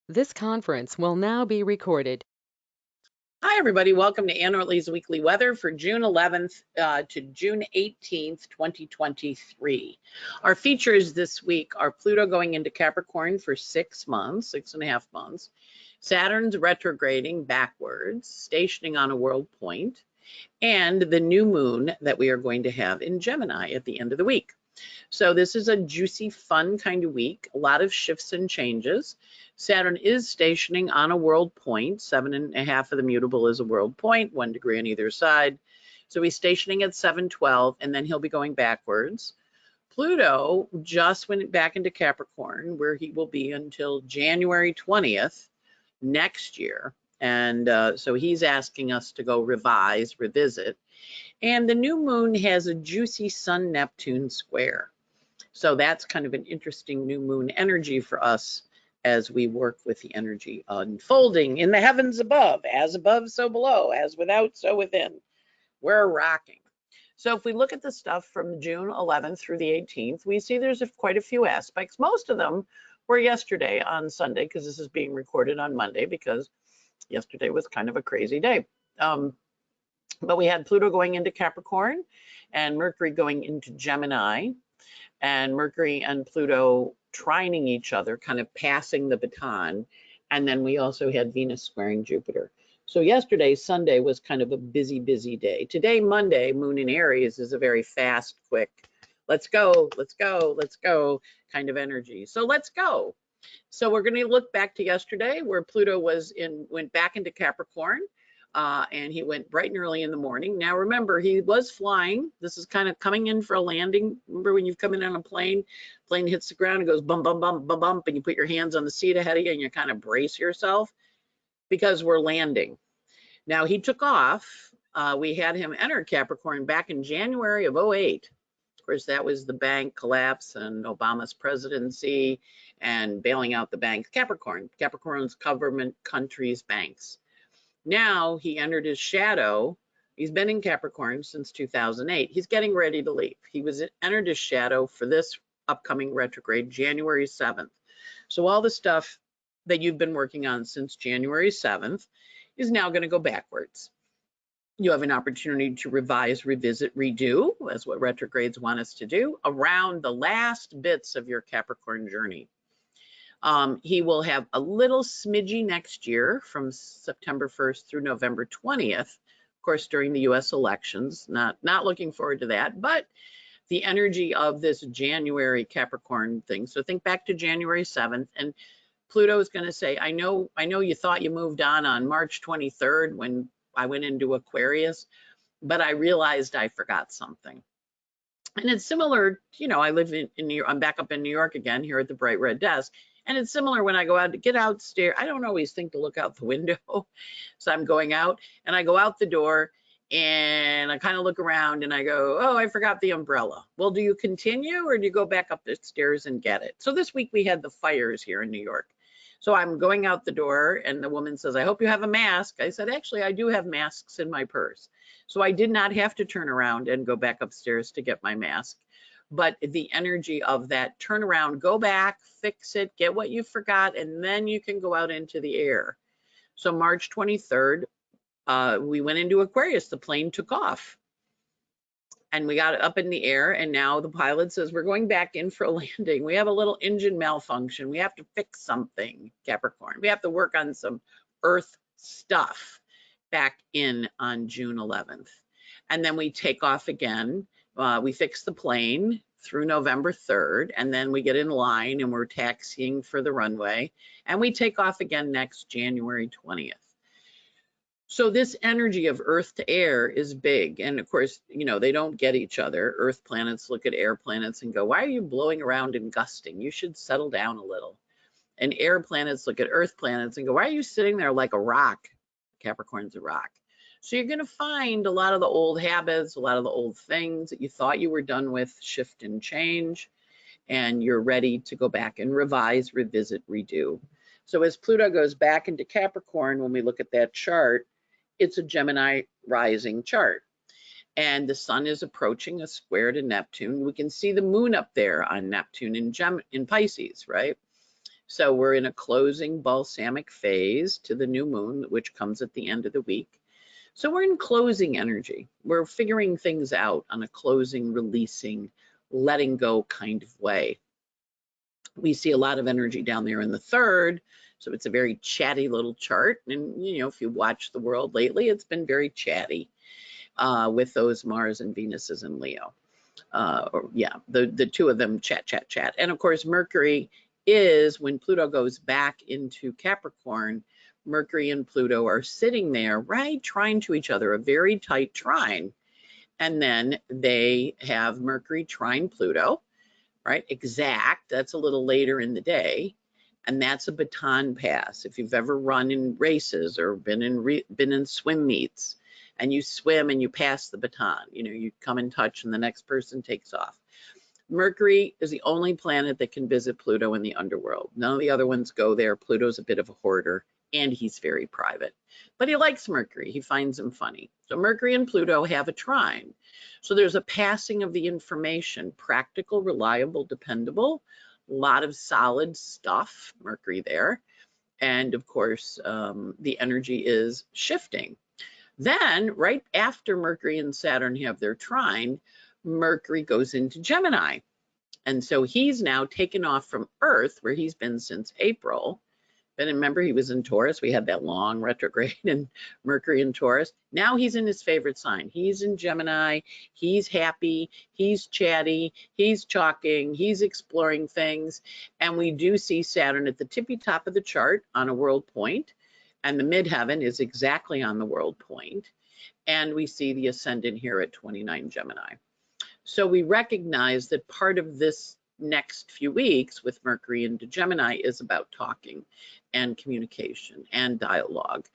This conference will now be recorded. Hi, everybody. Welcome to Ann Ortelee's weekly weather for June 11th to June 18th, 2023. Our features this week are Pluto going into Capricorn for 6 months, 6.5 months, Saturn's retrograding backwards, stationing on a world point, and the new moon that we are going to have in Gemini at the end of the week. So this is a juicy, fun kind of week, a lot of shifts and changes. Saturn is stationing on a world point. 7.5 of the mutable is a world point, 1 degree on either side. So he's stationing at 712, and then he'll be going backwards. Pluto just went back into Capricorn, where he will be until January 20th next year. And so he's asking us to go revisit. And the new moon has a juicy Sun-Neptune square. So that's kind of an interesting new moon energy for us as we work with the energy unfolding in the heavens above, so below, as without, so within. We're rocking. So if we look at the stuff from June 11th through the 18th, we see there's quite a few aspects. Most of them were yesterday on Sunday, because this is being recorded on Monday, because yesterday was kind of a crazy day. But we had Pluto going into Capricorn and Mercury going into Gemini, and Mercury and Pluto trining each other, kind of passing the baton. And then we also had Venus squaring Jupiter. So yesterday, Sunday, was kind of a busy, busy day. Today, Monday, Moon in Aries, is a very fast, quick, let's go, let's go, let's go kind of energy. So let's go. So we're going to look back to yesterday, where Pluto went back into Capricorn. And he went bright and early in the morning. Now, remember, he was flying. This is kind of coming in for a landing. Remember when you've come in on a plane hits the ground and goes bump, bump, bump, bump, bump, and you put your hands on the seat ahead of you and you kind of brace yourself, because we're landing. Now, he took off. We had him enter Capricorn back in January of 08. Of course, that was the bank collapse and Obama's presidency and bailing out the banks. Capricorn's government, countries, banks. Now he entered his shadow. He's been in Capricorn since 2008. He's getting ready to leave. He entered his shadow for this upcoming retrograde, January 7th. So all the stuff that you've been working on since January 7th is now going to go backwards. You have an opportunity to revise, revisit, redo. That's what retrogrades want us to do around the last bits of your Capricorn journey. He will have a little smidgy next year from September 1st through November 20th, of course, during the US elections. Not looking forward to that, but the energy of this January Capricorn thing. So think back to January 7th, and Pluto is going to say, I know you thought you moved on March 23rd when I went into Aquarius, but I realized I forgot something. And it's similar, I live in New York. I'm back up in New York again here at the Bright Red Desk. And it's similar when I go out to get outstairs. I don't always think to look out the window. So I'm going out and I go out the door and I kind of look around and I go, oh, I forgot the umbrella. Well, do you continue or do you go back up the stairs and get it? So this week we had the fires here in New York. So I'm going out the door and the woman says, I hope you have a mask. I said, actually, I do have masks in my purse. So I did not have to turn around and go back upstairs to get my mask. But the energy of that turn around, go back, fix it, get what you forgot, and then you can go out into the air. So March 23rd, we went into Aquarius. The plane took off. And we got it up in the air, and now the pilot says, we're going back in for a landing. We have a little engine malfunction. We have to fix something, Capricorn. We have to work on some Earth stuff back in on June 11th. And then we take off again. We fix the plane through November 3rd, and then we get in line and we're taxiing for the runway, and we take off again next January 20th. So this energy of Earth to air is big. And of course, they don't get each other. Earth planets look at air planets and go, why are you blowing around and gusting? You should settle down a little. And air planets look at Earth planets and go, why are you sitting there like a rock? Capricorn's a rock. So you're going to find a lot of the old habits, a lot of the old things that you thought you were done with shift and change, and you're ready to go back and revise, revisit, redo. So as Pluto goes back into Capricorn, when we look at that chart, it's a Gemini rising chart. And the sun is approaching a square to Neptune. We can see the moon up there on Neptune in Pisces, right? So we're in a closing balsamic phase to the new moon, which comes at the end of the week. So we're in closing energy. We're figuring things out on a closing, releasing, letting go kind of way. We see a lot of energy down there in the third. So it's a very chatty little chart. And, you know, if you watch the world lately, it's been very chatty with those Mars and Venuses in Leo. The two of them chat, chat, chat. And of course, Mercury is, when Pluto goes back into Capricorn, Mercury and Pluto are sitting there, right, trine to each other, a very tight trine. And then they have Mercury trine Pluto, right, exact. That's a little later in the day. And that's a baton pass. If you've ever run in races or been in swim meets, and you swim and you pass the baton, you know, you come in touch and the next person takes off. Mercury is the only planet that can visit Pluto in the underworld. None of the other ones go there. Pluto's a bit of a hoarder and he's very private, but he likes Mercury. He finds him funny. So Mercury and Pluto have a trine. So there's a passing of the information, practical, reliable, dependable, a lot of solid stuff, Mercury there. And of course, the energy is shifting. Then, right after Mercury and Saturn have their trine, Mercury goes into Gemini. And so he's now taken off from Earth, where he's been since April. But remember, he was in Taurus. We had that long retrograde in Mercury in Taurus. Now he's in his favorite sign. He's in Gemini. He's happy. He's chatty. He's talking. He's exploring things. And we do see Saturn at the tippy top of the chart on a world point. And the midheaven is exactly on the world point. And we see the ascendant here at 29 Gemini. So we recognize that part of this next few weeks with Mercury into Gemini is about talking and communication and dialogue.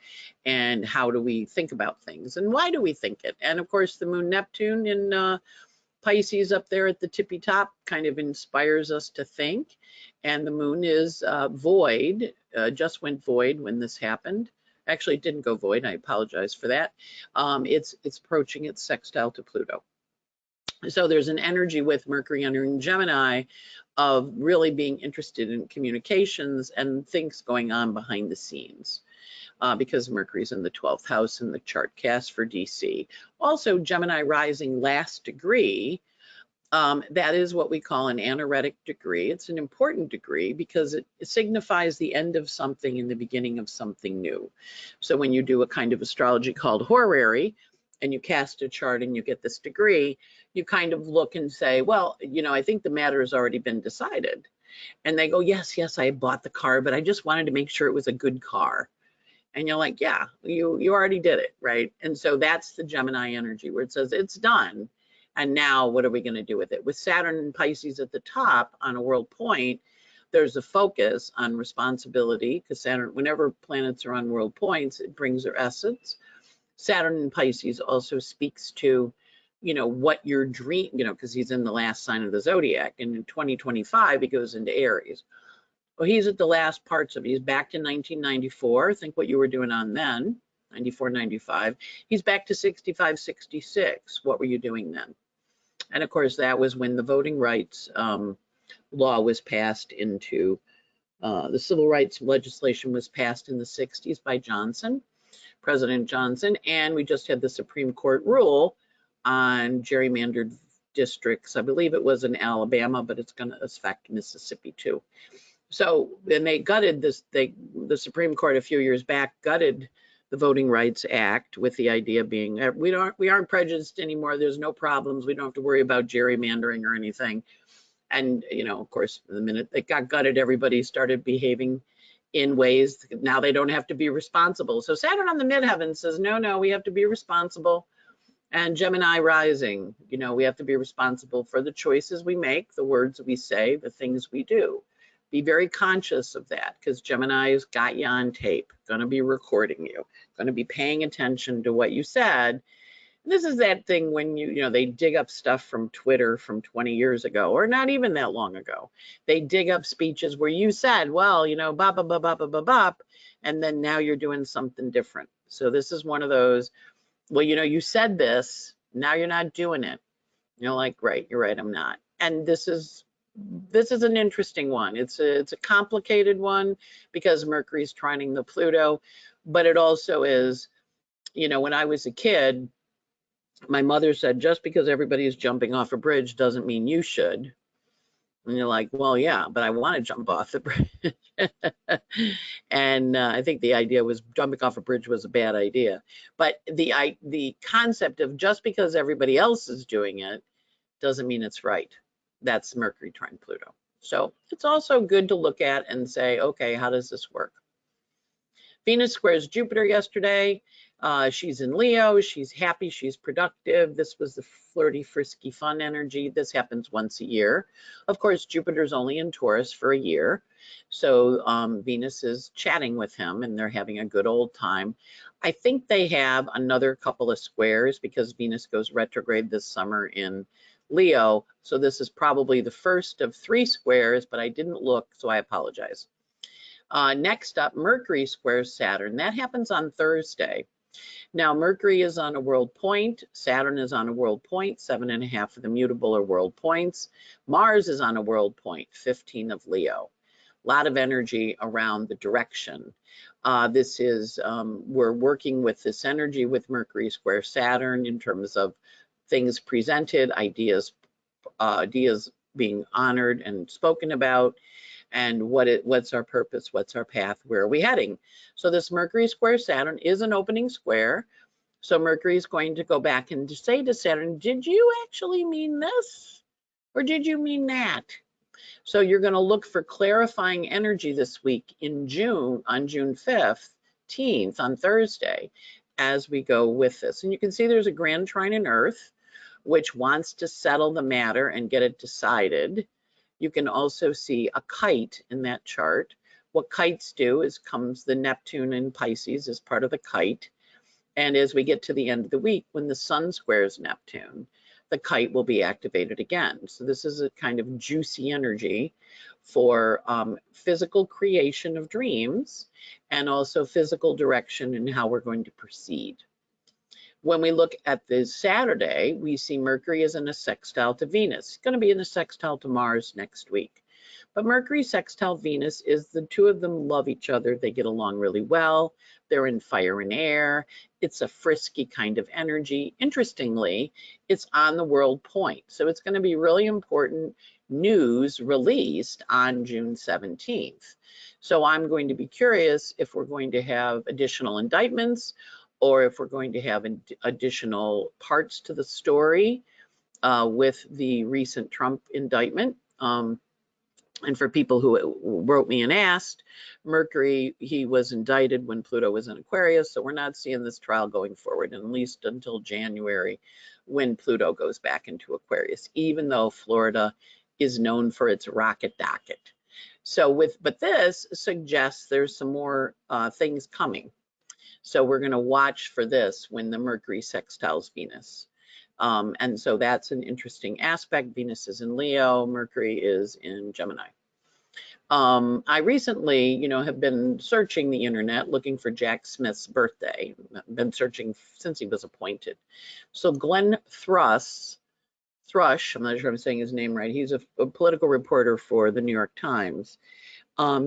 And how do we think about things? And why do we think it? And of course, the moon Neptune in Pisces up there at the tippy top kind of inspires us to think. And the moon is void, just went void when this happened. Actually, it didn't go void. I apologize for that. It's approaching its sextile to Pluto. So there's an energy with Mercury entering Gemini of really being interested in communications and things going on behind the scenes. Because Mercury's in the 12th house in the chart cast for DC. Also, Gemini rising last degree, that is what we call an anaretic degree. It's an important degree because it signifies the end of something and the beginning of something new. So when you do a kind of astrology called horary, and you cast a chart and you get this degree, you kind of look and say, well, you know, I think the matter has already been decided. And they go, yes, I bought the car, but I just wanted to make sure it was a good car. And you're like, yeah, you already did it, right? And so that's the Gemini energy where it says it's done. And now what are we going to do with it? With Saturn and Pisces at the top on a world point, there's a focus on responsibility because Saturn, whenever planets are on world points, it brings their essence. Saturn in Pisces also speaks to, you know, what your dream, you know, because he's in the last sign of the zodiac. And in 2025, he goes into Aries. Well, he's at the last parts of it. He's back to 1994. Think what you were doing on then, 94, 95. He's back to 65, 66. What were you doing then? And of course, that was when the voting rights law was passed into, the civil rights legislation was passed in the 60s by Johnson. President Johnson, and we just had the Supreme Court rule on gerrymandered districts. I believe it was in Alabama, but it's going to affect Mississippi too. So when they gutted this, the Supreme Court a few years back gutted the Voting Rights Act with the idea being we aren't prejudiced anymore. There's no problems. We don't have to worry about gerrymandering or anything. And you know, of course, the minute it got gutted, everybody started behaving in ways now they don't have to be responsible. So Saturn on the midheaven says, no, we have to be responsible. And Gemini rising, you know, we have to be responsible for the choices we make, the words we say, the things we do. Be very conscious of that because Gemini's got you on tape, going to be recording you, going to be paying attention to what you said. This is that thing when you know, they dig up stuff from Twitter from 20 years ago, or not even that long ago. They dig up speeches where you said, well, you know, bop, bop, bop, bop, bop, bop, and then now you're doing something different. So this is one of those, well, you know, you said this, now you're not doing it. You're like, right, you're right, I'm not. And this is this is an interesting one. It's a complicated one because Mercury's trining the Pluto, but it also is, you know, when I was a kid, my mother said, just because everybody is jumping off a bridge doesn't mean you should. And you're like, well, yeah, but I want to jump off the bridge. And I think the idea was jumping off a bridge was a bad idea. But the concept of just because everybody else is doing it doesn't mean it's right. That's Mercury trine Pluto. So it's also good to look at and say, okay, how does this work? Venus squares Jupiter yesterday. She's in Leo. She's happy. She's productive. This was the flirty, frisky, fun energy. This happens once a year. Of course, Jupiter's only in Taurus for a year. So Venus is chatting with him and they're having a good old time. I think they have another couple of squares because Venus goes retrograde this summer in Leo. So this is probably the first of 3 squares, but I didn't look, so I apologize. Next up, Mercury squares Saturn. That happens on Thursday. Now, Mercury is on a world point. Saturn is on a world point. 7.5 of the mutable are world points. Mars is on a world point, 15 of Leo. A lot of energy around the direction. This is, we're working with this energy with Mercury square Saturn in terms of things presented, ideas being honored and spoken about, and what's our purpose, what's our path, where are we heading. So this Mercury square Saturn is an opening square. So Mercury is going to go back and say to Saturn, did you actually mean this? Or did you mean that? So you're going to look for clarifying energy this week in June, on June 15th, on Thursday, as we go with this. And you can see there's a grand trine in Earth, which wants to settle the matter and get it decided. You can also see a kite in that chart. What kites do is comes the Neptune in Pisces as part of the kite. And as we get to the end of the week, when the sun squares Neptune, the kite will be activated again. So this is a kind of juicy energy for physical creation of dreams and also physical direction in how we're going to proceed. When we look at this Saturday, we see Mercury is in a sextile to Venus. It's going to be in a sextile to Mars next week. But Mercury sextile Venus is the two of them love each other. They get along really well. They're in fire and air. It's a frisky kind of energy. Interestingly, it's on the world point. So it's going to be really important news released on June 17th. So I'm going to be curious if we're going to have additional indictments or if we're going to have additional parts to the story with the recent Trump indictment. And for people who wrote me and asked, Mercury, he was indicted when Pluto was in Aquarius, so we're not seeing this trial going forward, at least until January, when Pluto goes back into Aquarius, even though Florida is known for its rocket docket. So but this suggests there's some more things coming. So we're going to watch for this when the Mercury sextiles Venus. And so that's an interesting aspect. Venus is in Leo, Mercury is in Gemini. I recently, have been searching the internet looking for Jack Smith's birthday. I've been searching since he was appointed. So Glenn Thrush, I'm not sure I'm saying his name right. He's a political reporter for the New York Times.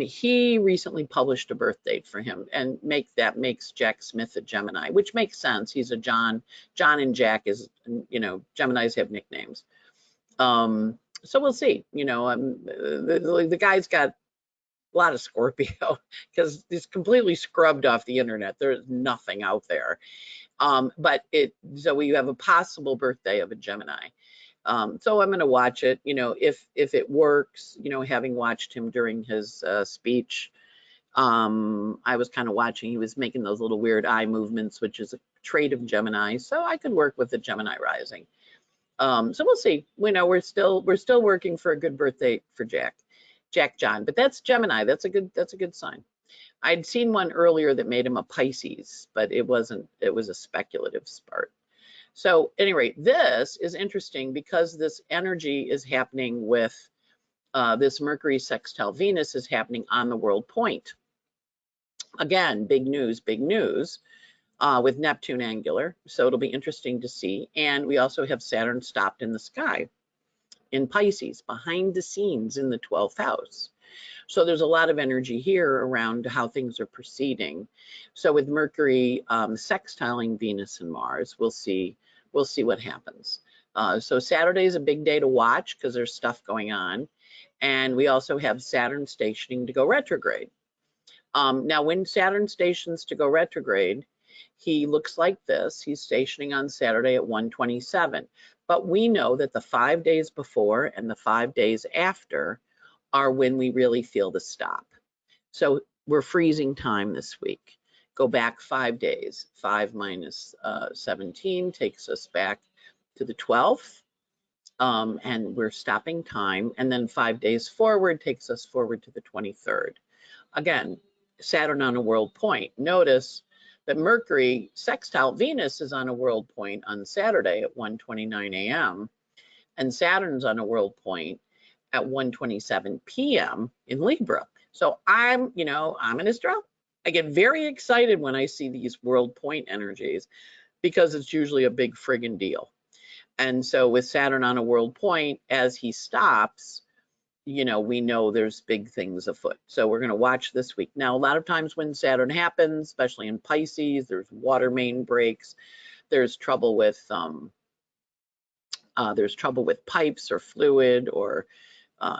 He recently published a birth date for him, and makes Jack Smith a Gemini, which makes sense. He's a John. John and Jack is, Geminis have nicknames. So we'll see. The guy's got a lot of Scorpio because he's completely scrubbed off the internet. There's nothing out there. So we have a possible birthday of a Gemini. So I'm going to watch it, if it works, having watched him during his speech. I was kind of watching, he was making those little weird eye movements, which is a trait of Gemini. So I could work with the Gemini rising. So we'll see. We're still working for a good birthday for Jack John, but that's Gemini. That's a good sign. I'd seen one earlier that made him a Pisces, but it was a speculative start. So at any rate, this is interesting because this energy is happening with this Mercury sextile Venus is happening on the world point. Again, big news with Neptune angular. So it'll be interesting to see. And we also have Saturn stopped in the sky in Pisces, behind the scenes in the 12th house. So there's a lot of energy here around how things are proceeding. So with Mercury sextiling Venus and Mars, we'll see what happens. So Saturday is a big day to watch because there's stuff going on. And we also have Saturn stationing to go retrograde. Now, when Saturn stations to go retrograde, he looks like this. He's stationing on Saturday at 127. But we know that the 5 days before and the 5 days after are when we really feel the stop. So we're freezing time this week. Go back 5 days. 5 minus 17 takes us back to the 12th. And we're stopping time. And then 5 days forward takes us forward to the 23rd. Again, Saturn on a world point. Notice that Mercury sextile Venus is on a world point on Saturday at 1:29 a.m. and Saturn's on a world point at 1:27 p.m. in Libra. So I'm an Astro. I get very excited when I see these world point energies because it's usually a big friggin' deal. And so with Saturn on a world point, as he stops, we know there's big things afoot. So we're going to watch this week. Now, a lot of times when Saturn happens, especially in Pisces, there's water main breaks. There's trouble with pipes or fluid or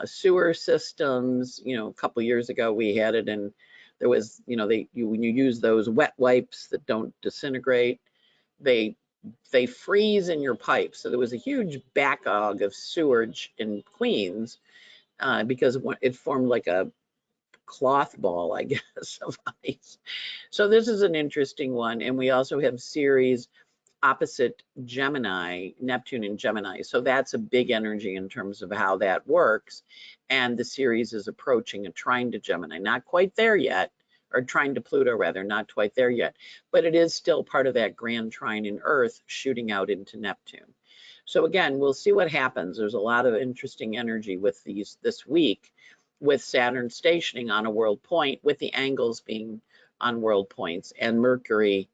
sewer systems. A couple years ago we had it, and there was, when you use those wet wipes that don't disintegrate, they freeze in your pipes. So there was a huge backlog of sewage in Queens. Because it formed like a cloth ball, I guess, of ice. So this is an interesting one. And we also have Ceres opposite Gemini, Neptune and Gemini. So that's a big energy in terms of how that works. And the Ceres is approaching a trine to Gemini. Not quite there yet, or trine to Pluto rather, not quite there yet. But it is still part of that grand trine in Earth shooting out into Neptune. So again, we'll see what happens. There's a lot of interesting energy with these this week, with Saturn stationing on a world point, with the angles being on world points, and Mercury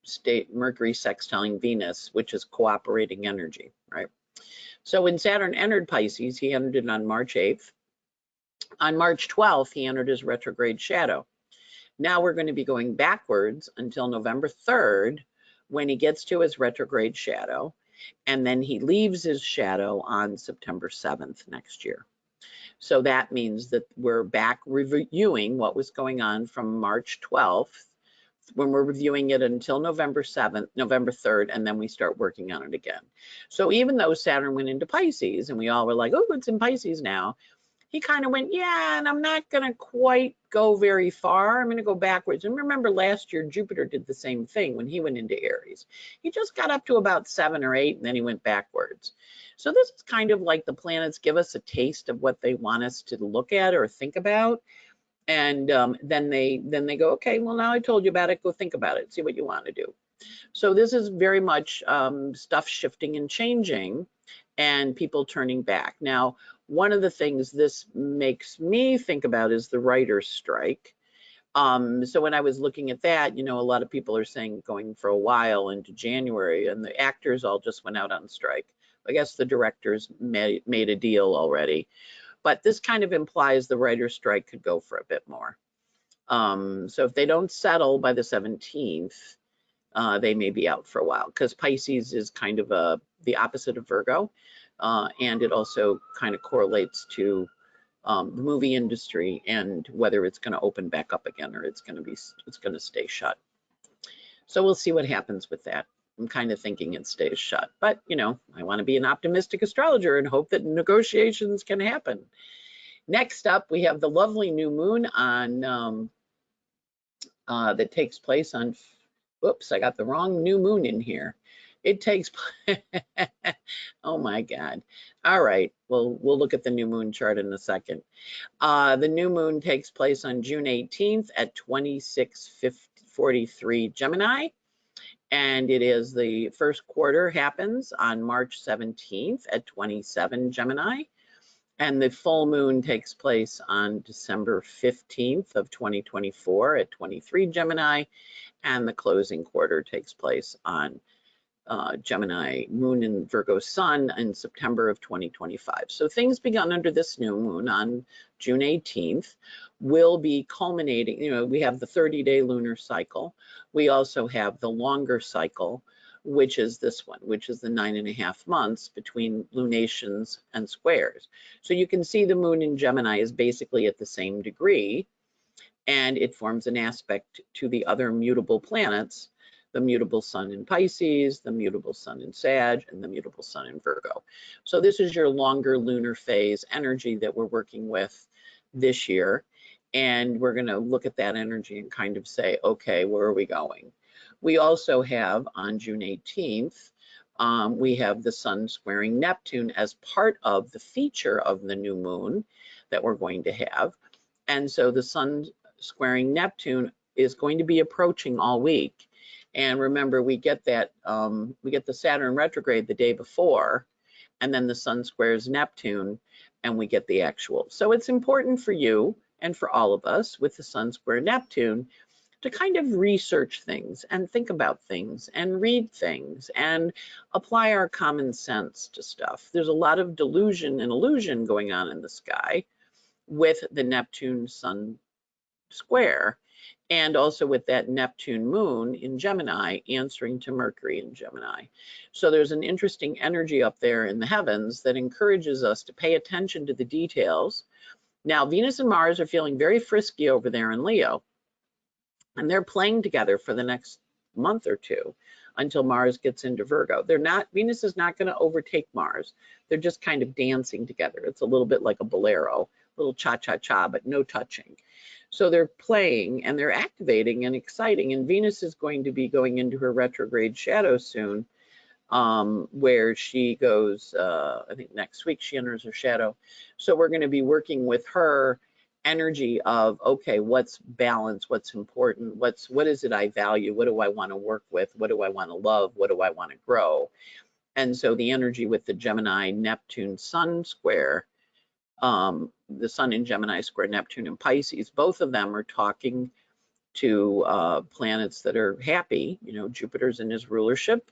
sextiling Venus, which is cooperating energy, right? So when Saturn entered Pisces, he entered it on March 8th. On March 12th, he entered his retrograde shadow. Now we're going to be going backwards until November 3rd, when he gets to his retrograde shadow, and then he leaves his shadow on September 7th next year. So that means that we're back reviewing what was going on from March 12th, when we're reviewing it until November 7th, November 3rd, and then we start working on it again. So even though Saturn went into Pisces, and we all were like, oh, it's in Pisces now, he kind of went, yeah, and I'm not going to quite go very far. I'm going to go backwards. And remember last year, Jupiter did the same thing when he went into Aries. He just got up to about 7 or 8, and then he went backwards. So this is kind of like the planets give us a taste of what they want us to look at or think about. And then they go, okay, well, now I told you about it. Go think about it. See what you want to do. So this is very much stuff shifting and changing, and people turning back. Now, one of the things this makes me think about is the writer's strike. So when I was looking at that, a lot of people are saying going for a while into January, and the actors all just went out on strike. I guess the directors made a deal already. But this kind of implies the writer's strike could go for a bit more. So if they don't settle by the 17th, they may be out for a while, because Pisces is kind of the opposite of Virgo. And it also kind of correlates to the movie industry and whether it's going to open back up again or it's going to stay shut. So we'll see what happens with that. I'm kind of thinking it stays shut, but I want to be an optimistic astrologer and hope that negotiations can happen. Next up, we have the lovely new moon on that takes place on. Whoops, I got the wrong new moon in here. It takes, oh my God. All right, well, we'll look at the new moon chart in a second. The new moon takes place on June 18th at 26:43 Gemini. And it is the first quarter happens on March 17th at 27 Gemini. And the full moon takes place on December 15th of 2024 at 23 Gemini. And the closing quarter takes place on Gemini moon and Virgo sun in September of 2025. So things begun under this new moon on June 18th will be culminating. You know, we have the 30-day lunar cycle. We also have the longer cycle, which is this one, which is the 9.5 months between lunations and squares. So you can see the moon in Gemini is basically at the same degree, and it forms an aspect to the other mutable planets, the mutable sun in Pisces, the mutable sun in Sag, and the mutable sun in Virgo. So this is your longer lunar phase energy that we're working with this year. And we're going to look at that energy and kind of say, okay, where are we going? We also have on June 18th, we have the sun squaring Neptune as part of the feature of the new moon that we're going to have. And so the sun squaring Neptune is going to be approaching all week. And remember, we get that we get the Saturn retrograde the day before, and then the sun squares Neptune, and we get the actual. So it's important for you and for all of us with the sun square Neptune to kind of research things and think about things and read things and apply our common sense to stuff. There's a lot of delusion and illusion going on in the sky with the Neptune sun square, and also with that Neptune moon in Gemini answering to Mercury in Gemini. So there's an interesting energy up there in the heavens that encourages us to pay attention to the details. Now, Venus and Mars are feeling very frisky over there in Leo, and they're playing together for the next month or two until Mars gets into Virgo. Venus is not going to overtake Mars. They're just kind of dancing together. It's a little bit like a bolero, a little cha-cha-cha, but no touching. So they're playing and they're activating and exciting. And Venus is going to be going into her retrograde shadow soon, where she goes, I think next week she enters her shadow. So we're going to be working with her energy of, okay, what's balance, what's important, what is it I value, what do I want to work with, what do I want to love, what do I want to grow. And so the energy with the Gemini Neptune sun square, the sun in Gemini square Neptune and Pisces, both of them are talking to planets that are happy. You know, Jupiter's in his rulership.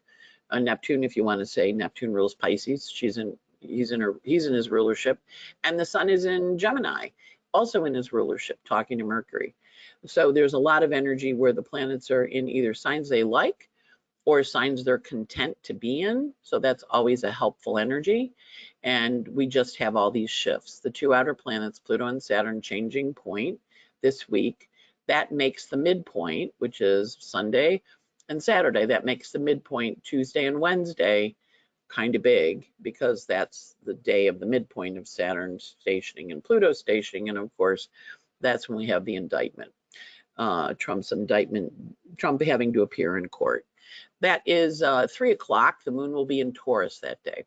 Neptune, if you want to say Neptune rules Pisces, he's in his rulership, and the sun is in Gemini, also in his rulership, talking to Mercury. So there's a lot of energy where the planets are in either signs they like or signs they're content to be in. So that's always a helpful energy. And we just have all these shifts. The two outer planets, Pluto and Saturn, changing point this week. That makes the midpoint, which is Sunday and Saturday. That makes the midpoint Tuesday and Wednesday kind of big, because that's the day of the midpoint of Saturn stationing and Pluto stationing. And of course, that's when we have the indictment, Trump's indictment, Trump having to appear in court. That is 3 o'clock. The moon will be in Taurus that day.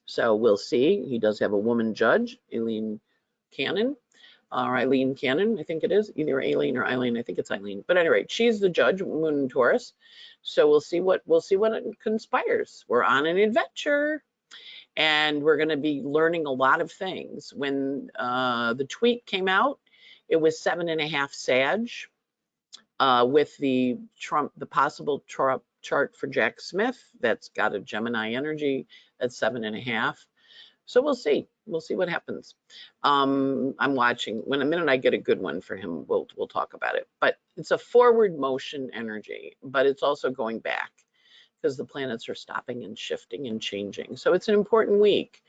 So we'll see. He does have a woman judge, Eileen Cannon, or Eileen Cannon, I think it is, either Aileen or Eileen. I think it's Eileen. But anyway, she's the judge, moon in Taurus. So we'll see what it conspires. We're on an adventure, and we're going to be learning a lot of things. When the tweet came out, it was 7.5 Sag, with the possible Trump chart for Jack Smith. That's got a Gemini energy at 7.5. So we'll see. We'll see what happens. I'm watching. When a minute I get a good one for him, we'll talk about it. But it's a forward motion energy, but it's also going back because the planets are stopping and shifting and changing. So it's an important week.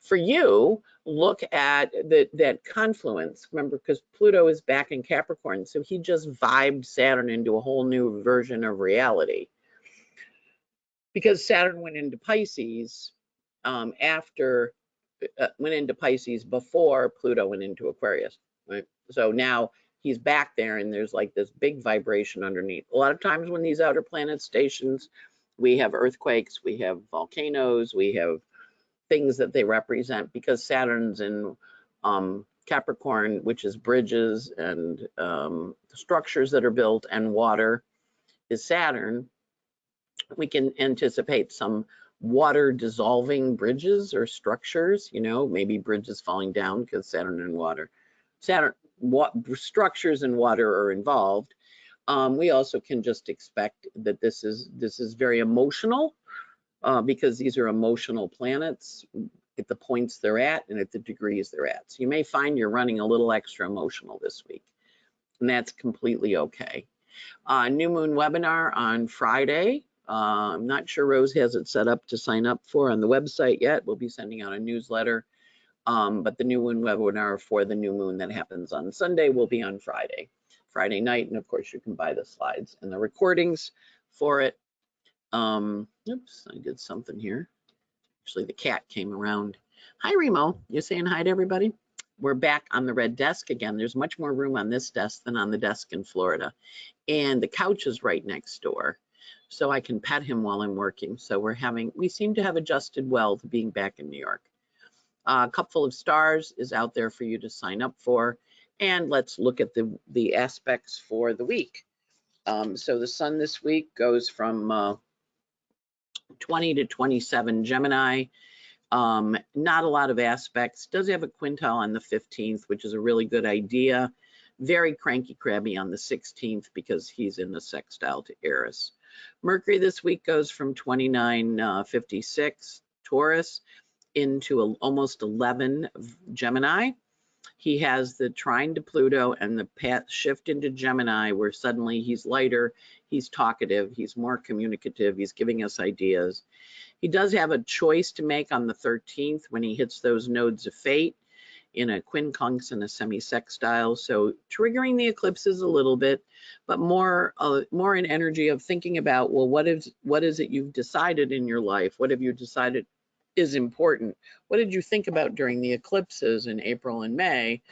For you, look at that confluence. Remember, because Pluto is back in Capricorn, so he just vibed Saturn into a whole new version of reality. Because Saturn went into Pisces went into Pisces before Pluto went into Aquarius, right? So now he's back there, and there's like this big vibration underneath. A lot of times when these outer planet stations, we have earthquakes, we have volcanoes, we have things that they represent, because Saturn's in Capricorn, which is bridges and structures that are built, and water is Saturn. We can anticipate some water dissolving bridges or structures, you know, maybe bridges falling down because Saturn and water. Structures and water are involved. We also can just expect that this is very emotional. because these are emotional planets at the points they're at and at the degrees they're at. So you may find you're running a little extra emotional this week, and that's completely okay. New moon webinar on Friday. I'm not sure Rose has it set up to sign up for on the website yet. We'll be sending out a newsletter, but the new moon webinar for the new moon that happens on Sunday will be on Friday night, and of course you can buy the slides and the recordings for it. Oops, I did something here. Actually, the cat came around. Hi, Remo. You saying hi to everybody? We're back on the red desk again. There's much more room on this desk than on the desk in Florida. And the couch is right next door, so I can pet him while I'm working. So we seem to have adjusted well to being back in New York. Cupful of Stars is out there for you to sign up for. And let's look at the aspects for the week. So the sun this week goes from 20 to 27 Gemini. Not a lot of aspects. Does have a quintile on the 15th, which is a really good idea. Very cranky crabby on the 16th because he's in the sextile to Eris. Mercury this week goes from 29.56 Taurus into almost 11 Gemini. He has the trine to Pluto and the path shift into Gemini, where suddenly he's lighter, he's talkative, he's more communicative, he's giving us ideas. He does have a choice to make on the 13th when he hits those nodes of fate in a quincunx and a semi-sextile. So triggering the eclipses a little bit, but more in energy of thinking about, well, what is it you've decided in your life? What have you decided is important? What did you think about during the eclipses in April and May?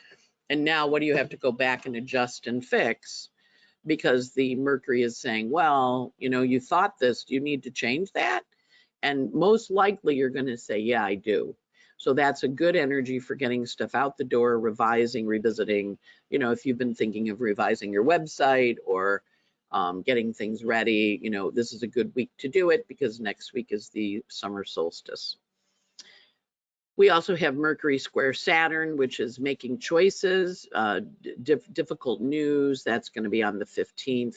And now what do you have to go back and adjust and fix? Because the Mercury is saying, well, you thought this, do you need to change that? And most likely you're going to say, yeah, I do. So that's a good energy for getting stuff out the door, revising, revisiting. If you've been thinking of revising your website or getting things ready, this is a good week to do it because next week is the summer solstice. We also have Mercury square Saturn, which is making choices, difficult news. That's going to be on the 15th.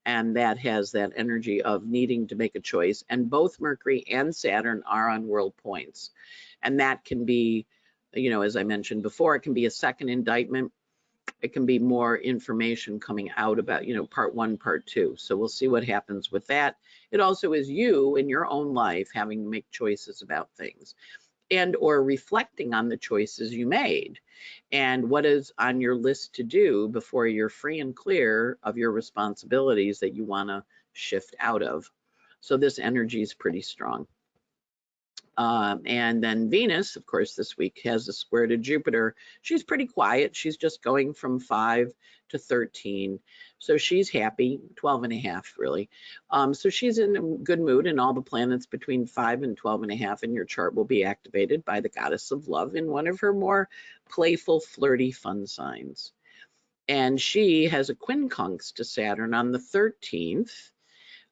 And that has that energy of needing to make a choice. And both Mercury and Saturn are on world points. And that can be, as I mentioned before, it can be a second indictment. It can be more information coming out about, part one, part two. So we'll see what happens with that. It also is you in your own life having to make choices about things and or reflecting on the choices you made and what is on your list to do before you're free and clear of your responsibilities that you want to shift out of. So this energy is pretty strong. And then Venus, of course, this week has a square to Jupiter. She's pretty quiet. She's just going from 5 to 13. So she's happy, 12.5 really. So she's in a good mood, and all the planets between 5 and 12.5 in your chart will be activated by the goddess of love in one of her more playful, flirty, fun signs. And she has a quincunx to Saturn on the 13th.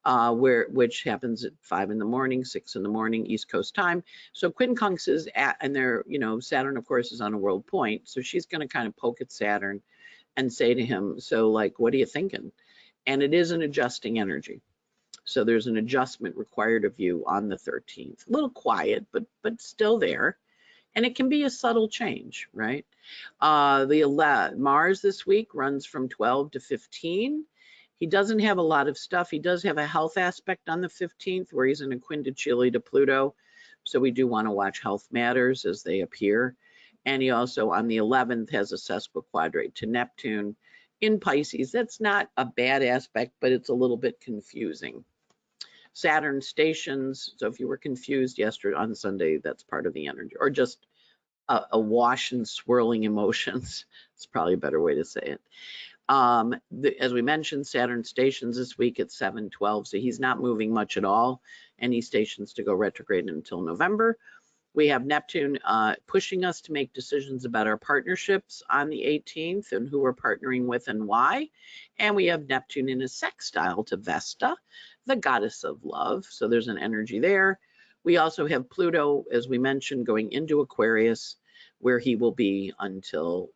Which happens at 5 in the morning, 6 in the morning, East Coast time. So quincunx is and they're, Saturn, of course, is on a world point. So she's going to kind of poke at Saturn and say to him, so like, what are you thinking? And it is an adjusting energy. So there's an adjustment required of you on the 13th. A little quiet, but still there. And it can be a subtle change, right? Mars this week runs from 12 to 15. He doesn't have a lot of stuff. He does have a health aspect on the 15th where he's in a quindecile to Pluto. So we do want to watch health matters as they appear. And he also on the 11th has a sesquiquadrate to Neptune in Pisces. That's not a bad aspect, but it's a little bit confusing. Saturn stations. So if you were confused yesterday on Sunday, that's part of the energy, or just a wash and swirling emotions. It's probably a better way to say it. As we mentioned, Saturn stations this week at 7/12, so he's not moving much at all. Any stations to go retrograde until November. We have Neptune pushing us to make decisions about our partnerships on the 18th and who we're partnering with and why. And we have Neptune in a sextile to Vesta, the goddess of love. So there's an energy there. We also have Pluto, as we mentioned, going into Aquarius, where he will be until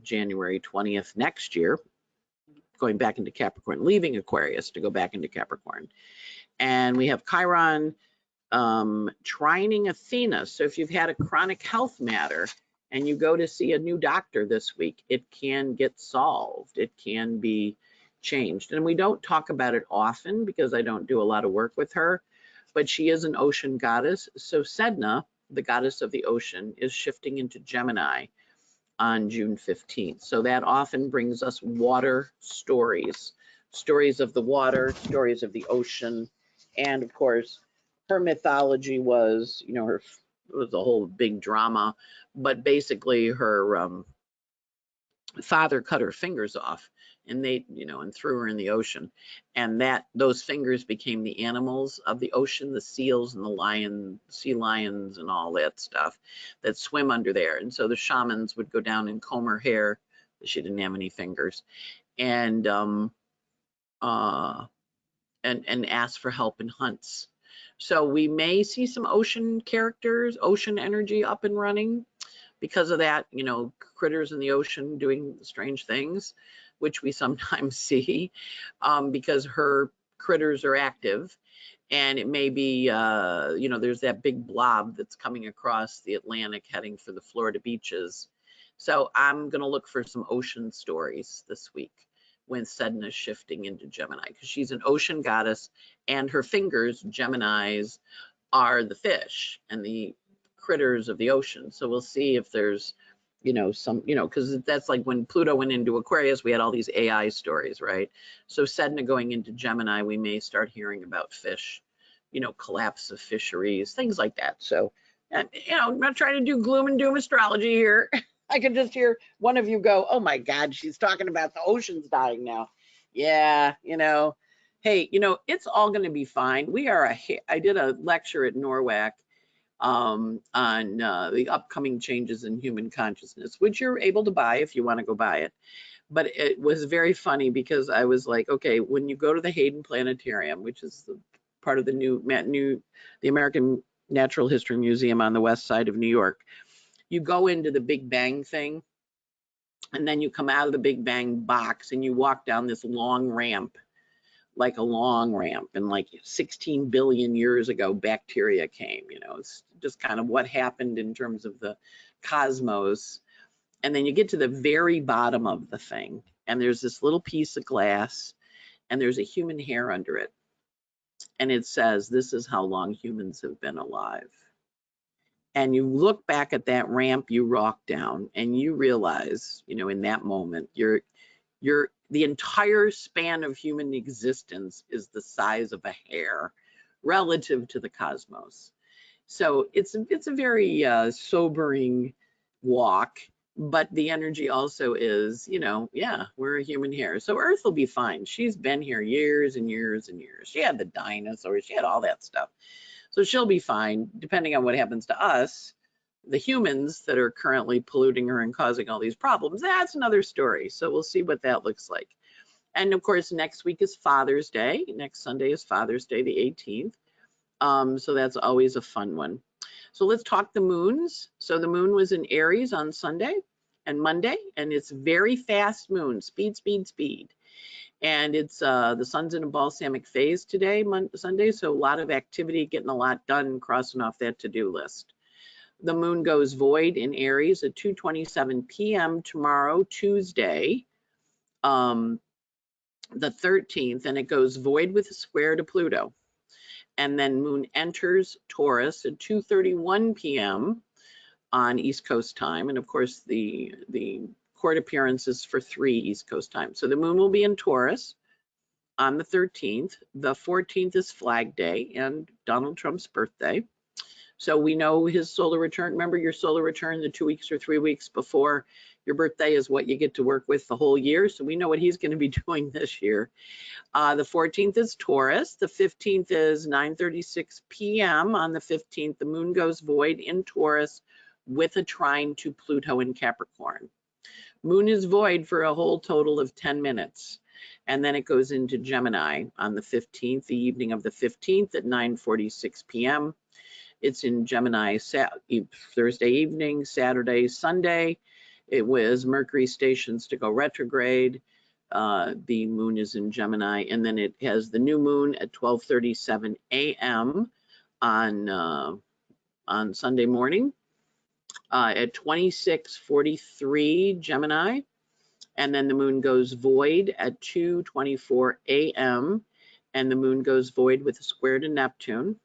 January 20th next year, going back into Capricorn, leaving Aquarius to go back into Capricorn. And we have Chiron trining Athena. So if you've had a chronic health matter and you go to see a new doctor this week, it can get solved. It can be changed. And we don't talk about it often because I don't do a lot of work with her, but she is an ocean goddess. So Sedna, the goddess of the ocean, is shifting into Gemini on June 15th. So that often brings us water stories, stories of the water, stories of the ocean. And of course, her mythology was, you know, it was a whole big drama, but basically her father cut her fingers off and they, you know, and threw her in the ocean. And those fingers became the animals of the ocean, the seals and the sea lions and all that stuff that swim under there. And so the shamans would go down and comb her hair. She didn't have any fingers, and ask for help in hunts. So we may see some ocean characters, ocean energy up and running because of that, you know, critters in the ocean doing strange things, which we sometimes see because her critters are active. And it may be, you know, there's that big blob that's coming across the Atlantic heading for the Florida beaches. So I'm going to look for some ocean stories this week when Sedna is shifting into Gemini, because she's an ocean goddess and her fingers, Geminis, are the fish and the critters of the ocean. So we'll see if there's, you know, some, you know, because that's like when Pluto went into Aquarius, we had all these AI stories, right? So Sedna going into Gemini, we may start hearing about fish, you know, collapse of fisheries, things like that. So, and, you know, I'm not trying to do gloom and doom astrology here. I could just hear one of you go, oh my God, she's talking about the oceans dying now. Yeah, you know, hey, you know, it's all going to be fine. I did a lecture at NORWAC on the upcoming changes in human consciousness, which you're able to buy if you want to go buy it. But it was very funny because I was like, okay, when you go to the Hayden Planetarium, which is part of the American Natural History Museum on the west side of New York, you go into the Big Bang thing, and then you come out of the Big Bang box and you walk down this long ramp, like a long ramp, and like 16 billion years ago bacteria came. You know, it's just kind of what happened in terms of the cosmos. And then you get to the very bottom of the thing and there's this little piece of glass and there's a human hair under it, and it says, this is how long humans have been alive. And you look back at that ramp you walk down and you realize, you know, in that moment, the entire span of human existence is the size of a hair relative to the cosmos. So it's a very sobering walk, but the energy also is, you know, yeah, we're a human hair. So Earth will be fine. She's been here years and years and years. She had the dinosaurs, she had all that stuff. So she'll be fine, depending on what happens to us. The humans that are currently polluting her and causing all these problems, that's another story. So we'll see what that looks like. And of course, next week is Father's Day. Next Sunday is Father's Day, the 18th. So that's always a fun one. So let's talk the moons. So the moon was in Aries on Sunday and Monday, and it's very fast moon, speed, speed, speed. And it's the sun's in a balsamic phase today, Sunday, so a lot of activity, getting a lot done, crossing off that to-do list. The moon goes void in Aries at 2:27 p.m. tomorrow, Tuesday, the 13th, and it goes void with a square to Pluto. And then moon enters Taurus at 2:31 p.m. on East Coast time, and of course the court appearances for 3 East Coast time. So the moon will be in Taurus on the 13th. The 14th is Flag Day and Donald Trump's birthday. So we know his solar return. Remember, your solar return, the 2 weeks or 3 weeks before your birthday, is what you get to work with the whole year. So we know what he's going to be doing this year. The 14th is Taurus. The 15th is 9:36 p.m. on the 15th. The moon goes void in Taurus with a trine to Pluto in Capricorn. Moon is void for a whole total of 10 minutes. And then it goes into Gemini on the 15th, the evening of the 15th at 9:46 p.m. It's in Gemini Thursday evening, Saturday, Sunday. It was Mercury stations to go retrograde. The moon is in Gemini, and then it has the new moon at 12:37 a.m. on Sunday morning at 26:43 Gemini, and then the moon goes void at 2:24 a.m. and the moon goes void with a square to Neptune.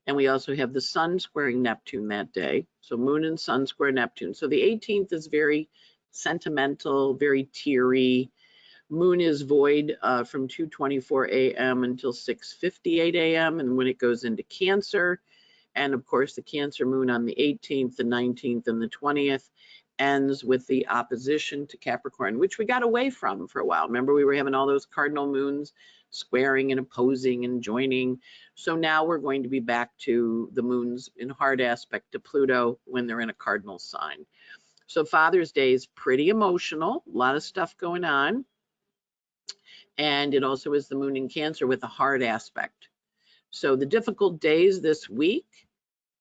And we also have the sun squaring Neptune that day. So moon and sun square Neptune. So the 18th is very sentimental, very teary. Moon is void from 2:24 a.m. until 6:58 a.m. and when it goes into Cancer. And of course, the Cancer moon on the 18th, the 19th, and the 20th ends with the opposition to Capricorn, which we got away from for a while. Remember, we were having all those cardinal moons squaring and opposing and joining. So now we're going to be back to the moons in hard aspect to Pluto when they're in a cardinal sign. So Father's Day is pretty emotional, a lot of stuff going on. And it also is the moon in Cancer with a hard aspect. So the difficult days this week,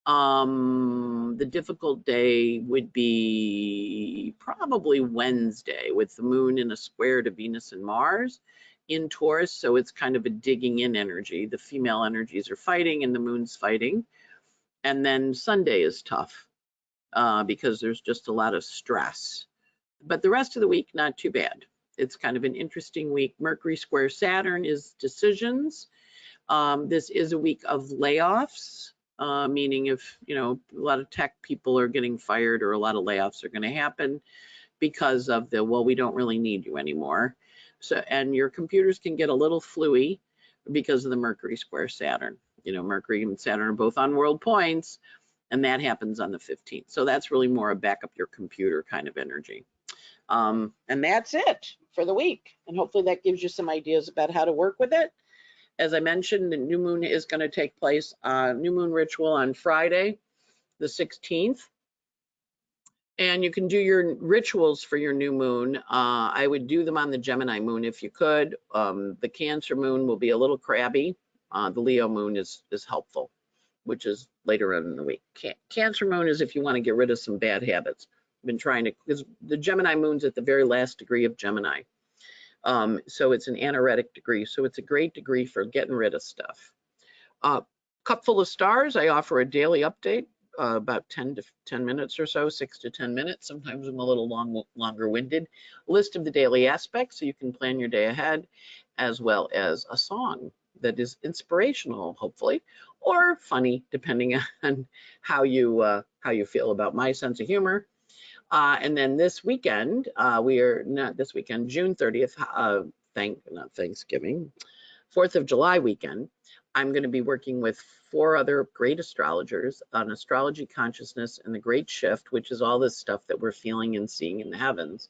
the difficult day would be probably Wednesday with the moon in a square to Venus and Mars in Taurus. So it's kind of a digging in energy. The female energies are fighting and the moon's fighting. And then Sunday is tough because there's just a lot of stress. But the rest of the week, not too bad. It's kind of an interesting week. Mercury square Saturn is decisions. This is a week of layoffs, meaning if, a lot of tech people are getting fired or a lot of layoffs are going to happen because of well, we don't really need you anymore. So, and your computers can get a little fluey because of the Mercury square Saturn. Mercury and Saturn are both on world points, and that happens on the 15th. So that's really more a backup your computer kind of energy. And that's it for the week. And hopefully that gives you some ideas about how to work with it. As I mentioned, the new moon is going to take place, new moon ritual on Friday, the 16th. And you can do your rituals for your new moon. I would do them on the Gemini moon if you could. The Cancer moon will be a little crabby. The Leo moon is helpful, which is later on in the week. Cancer moon is if you want to get rid of some bad habits. I've been trying to, because the Gemini moon's at the very last degree of Gemini. So it's an anaretic degree. So it's a great degree for getting rid of stuff. Cupful of Stars, I offer a daily update, about 10 minutes or so, 6 to 10 minutes. Sometimes I'm a little longer winded. List of the daily aspects so you can plan your day ahead, as well as a song that is inspirational, hopefully, or funny, depending on how you feel about my sense of humor. And then this weekend, June 30th, not Thanksgiving, 4th of July weekend, I'm going to be working with 4 other great astrologers on astrology, consciousness, and the great shift, which is all this stuff that we're feeling and seeing in the heavens.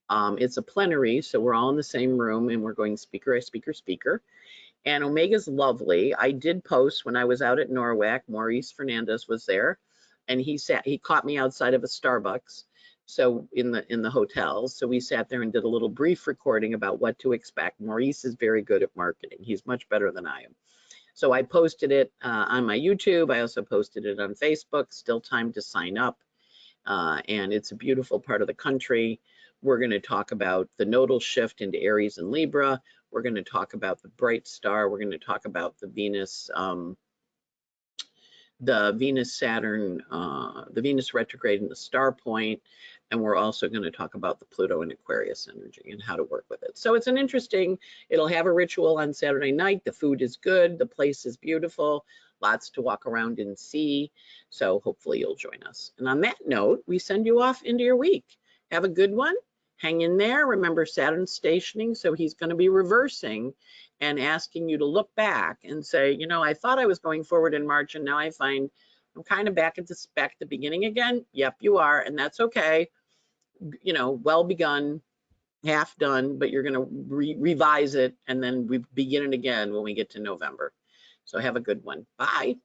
It's a plenary, so we're all in the same room and we're going speaker, speaker. And Omega's lovely. I did post when I was out at Norwalk, Maurice Fernandez was there, and he caught me outside of a Starbucks. So in the hotel, so we sat there and did a little brief recording about what to expect. Maurice is very good at marketing. He's much better than I am. So I posted it on my YouTube. I also posted it on Facebook. Still time to sign up. And it's a beautiful part of the country. We're going to talk about the nodal shift into Aries and Libra. We're going to talk about the bright star. We're going to talk about the Venus Saturn, the Venus retrograde and the star point. And we're also going to talk about the Pluto and Aquarius energy and how to work with it. So it's an interesting, it'll have a ritual on Saturday night. The food is good. The place is beautiful. Lots to walk around and see. So hopefully you'll join us. And on that note, we send you off into your week. Have a good one. Hang in there. Remember, Saturn's stationing, so he's going to be reversing and asking you to look back and say, I thought I was going forward in March, and now I find I'm kind of back at the beginning again. Yep, you are, and that's okay. Well begun, half done, but you're going to revise it, and then we begin it again when we get to November. So have a good one. Bye.